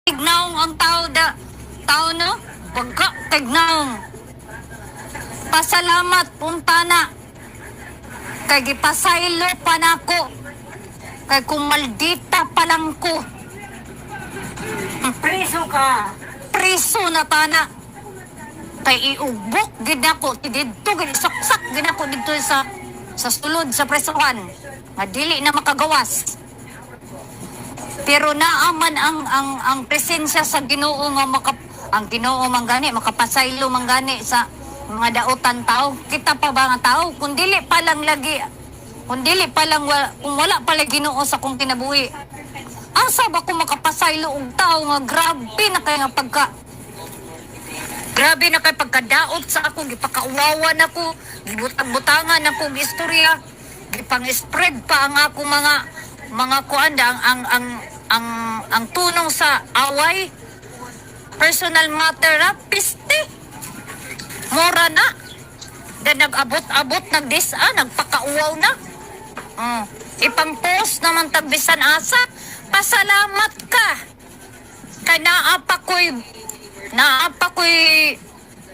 tignaong ang tao no? Pagka tignaong. Pasalamat punta na. Kay gipasaylo pa nako. Kay kung maldita pa lang ko. Preso ka. Priso na tana. Kay iubok gid ako didto gid saksak gid ako didto sa sulod sa presohan. Nga dili na makagawas. Pero naaman ang presensya sa Ginoo nga ang Ginoo manggani makapasaylo manggani sa mga daotan tao. Kita pa ba nga tao kung dili pa lang lagi kung wala pala Ginoo sa kong kinabuhi. Asa ba ko makapasaylo og tao nga grabe na kay nga pagkadaot sa ako, gipakauwawa na ko, gibutang-butangan na ko istorya, gipang-spread pa ang ako mga kuanda ang tunong sa away, personal matter na, piste, mora na, dan nag-abot-abot, nagpakauwaw na, ipang-post naman tagbisan asa, pasalamat ka, kaya naapa ko'y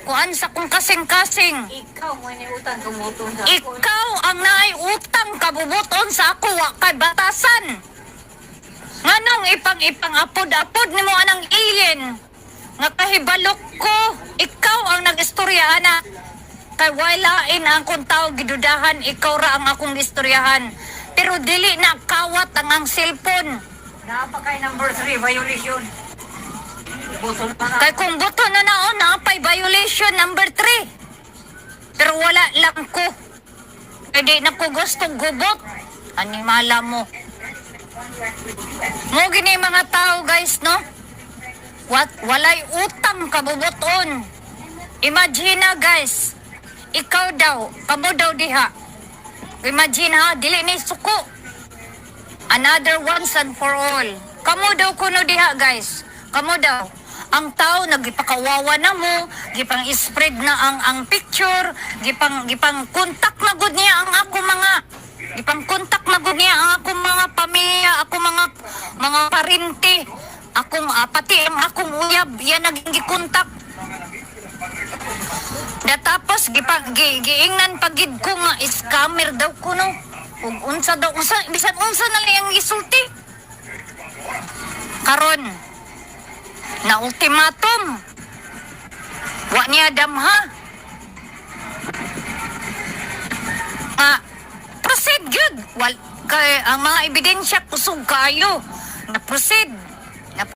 kuan sa kong kasing-kasing. Ikaw mo ni utang kumuton sa Ikaw ang naay utang kabubuton sa ako wa kay batasan. Nganong ipang apod-apod nimo anang alien. Nga kahibalok ko, ikaw ang nag-istorya ana. Kay walain ang kung tao gidudahan, ikaw ra ang akong istoryahan. Pero dili na kawat ang cellphone. napakay number 3 violation. Butol pa Kay kung buto na naon, napay violation number 3. Pero wala lang ko. Kaya di na ko gustong gubot. Animala mo. Mo gini mga tao guys, no? Walay utang kabubuton. Imagine na guys. Ikaw daw, kamo daw diha. Imagine ha, dili ni suko. Another once and for all. Kamo daw kuno diha guys. Kamo daw. Ang tao nagipakawawa na mo, gipang spread na ang picture, gipang kontak na gud niya ang ako mga pamilya, ako mga parinti, pati ang akong uyab, yan naging gikontak. Da tapos giingnan pagid ko nga scammer daw kuno. Ug unsa bisan unsa na lang ang isulti. Karon na ultimatum. Wa niya damha. Proceed good. Kay ang mga ebidensya kusog kayo. Na proceed.